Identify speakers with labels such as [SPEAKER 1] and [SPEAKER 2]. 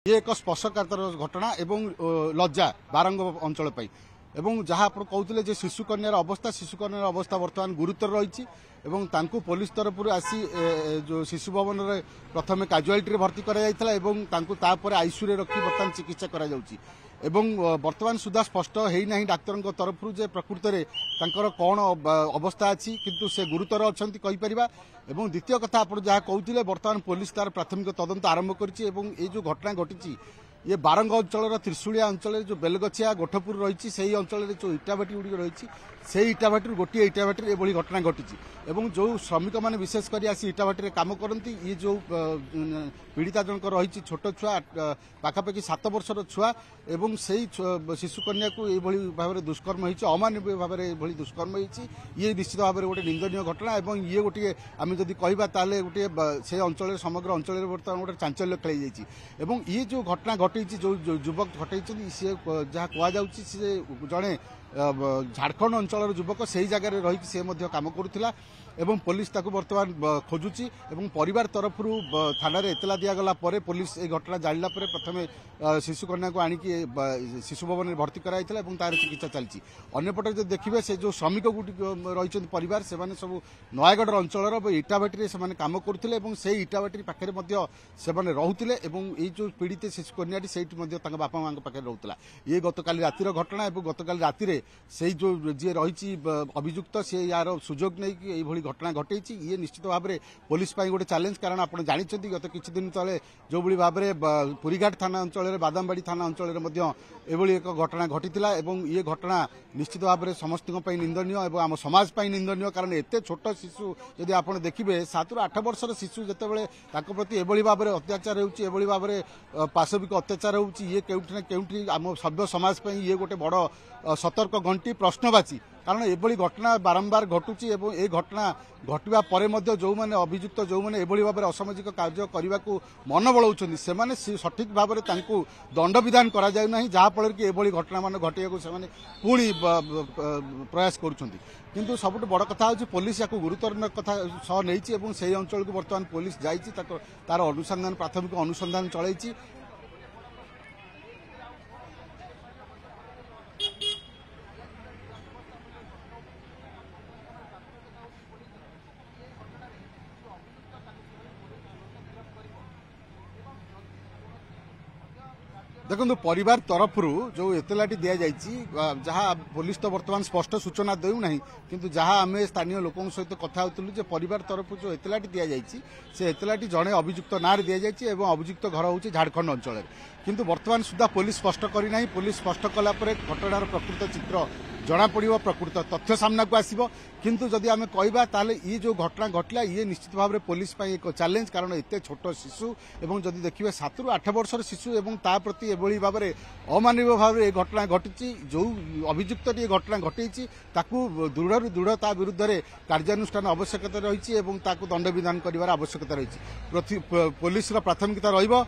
[SPEAKER 1] ये एक स्पर्शकातर घटना एवं लज्जा बारंग अंचल एवं जहाँ आप कहते शिशु कन्यार अवस्था बर्तमान गुरुतर रही पुलिस तरफ आसी जो शिशु भवन में प्रथम काजुआलिटी भर्ती कर आईसीयू रखी बर्तमान चिकित्सा कर बर्तमान सुधा स्पष्ट होना डाक्तर तरफ जे प्रकृत में कौन अवस्था अच्छी किंतु से गुरुतर अच्छा कहीपर एवं द्वितीय कथा आप जहाँ कहते बर्तमान पुलिस तार प्राथमिक तदंत आरंभ कर जो घटना घटी ये बारंग अंचल त्रिशूलिया अंचल जो बेलगछिया गोठपुर रही से अंचल जो इटाभाटी गुड़िक रही से इटाभाटी गोटे इटाभाटी ये घटना घटी जो श्रमिक मैंने विशेषकर आसी इटाभाटी काम करती ये जो पीड़िता जनक रही छोट छुआ पाखापाखि 7 वर्षर छुआ एवं से शिशु कन्या को ये भाव में दुष्कर्म होती अमानवीय भाव में दुष्कर्म होती ये निश्चित भाव में गोटे निंदनीय घटना और ये गोटे आम जदि कहवा ताले गोटे से अंचल समग्र अंचल बर्तमान गोटे चांचल्य खेल जाइए ये जो घटना घटी जो युवक घटे सी जहाँ कहुच्छी सी जड़े झारखंड अंचल युवक से जगह रही से काम करुला एवं पुलिस ताकू बर्तमान खोजुची एवं परिवार तरफ थाना एतला दिगला पुलिस ये घटना जानला प्रथम शिशु कन्या को आणिकी शिशु भवन में भर्ती कराई तार चिकित्सा चलती अंपटे जो देखिए से जो श्रमिक गुटिक रही परिवार से सब नयागढ़ अंचल इटाभाटी से काम करुले से इटाभाटी पाखे रोते ये जो पीड़ित शिशु कन्या से बापा माँ पाखे रोला ये गतकाली रातिर घटना और गतकाली रातिर से जो जी रही अभियुक्त सी यार सुजोग नहीं कि घटना घटे ये निश्चित भाव में पुलिस गोटे चैलेंज कारण आप जानते गत किसी दिन तले जो भाव में पुरीघाट थाना अंचल बादामबाड़ी थाना अंचल एक घटना घटी ये घटना निश्चित भाव में समस्त निंदनीय और आम समाज निंदनीय कारण एत छोट शिशु जदि आप देखिए 7 ରୁ 8 वर्षर शिशु जितेबाला प्रति एभली भाव में अत्याचार होभली भाव में पाशविक अत्याचार होए केउठी केउठी आम सभ्य समाज ये गोटे बड़ सतर्क घंटी प्रश्नवाची कारण एभली घटना बारंबार घटुची एवं ए घटना घटवा परे मध्य जो माने अभियुक्त जो माने एभली भाव में असामाजिक कार्य करने को मन बलाउछन्ति से माने सठिक भाव में तांको दंड विधान करा जाय नाही जहाँ फल कि एभली घटना मान घटिया से माने पुणी प्रयास करुछन्ति किंतु सबुठ बड़ कथा होची पुलिस या गुरुतर कथा सह नहीं से अंचल को बर्तमान पुलिस जाइछि तार अनुसंधान प्राथमिक अनुसंधान चलैछि। देखो परिवार तरफ जो एतलाटी दि जाइए जहाँ पुलिस तो बर्तमान स्पष्ट सूचना देना किंतु जहाँ आम स्थानीय लोकों सहित कथा होलु परिवार तरफ जो एतलाटी दि जाइए से एतलाटी जड़े अभियुक्त ना दि जाइए अभियुक्त घर हूँ झारखंड अंचल किंतु बर्तमान सुधा पुलिस स्पष्ट करना पुलिस स्पष्ट कलापर घटनार प्रकृत चित्र जना पड़ो प्रकृत तथ्य सामना को आसो किंतु जदि आम कहवा ताले ये जो घटना घटला ये निश्चित भाव में पुलिस एक चैलेंज कारण एत छोट शिशु एवं जदि देखिए 7 ରୁ 8 वर्षर शिशु एवं ता प्रति एभली भाव में अमानवीय भाव में घटना घटी जो अभियुक्त ये घटना घटी दृढ़ दृढ़ ता विरुद्ध में कार्यानुष्ठान आवश्यकता रही दंड विधान कर आवश्यकता रही पुलिस प्राथमिकता रही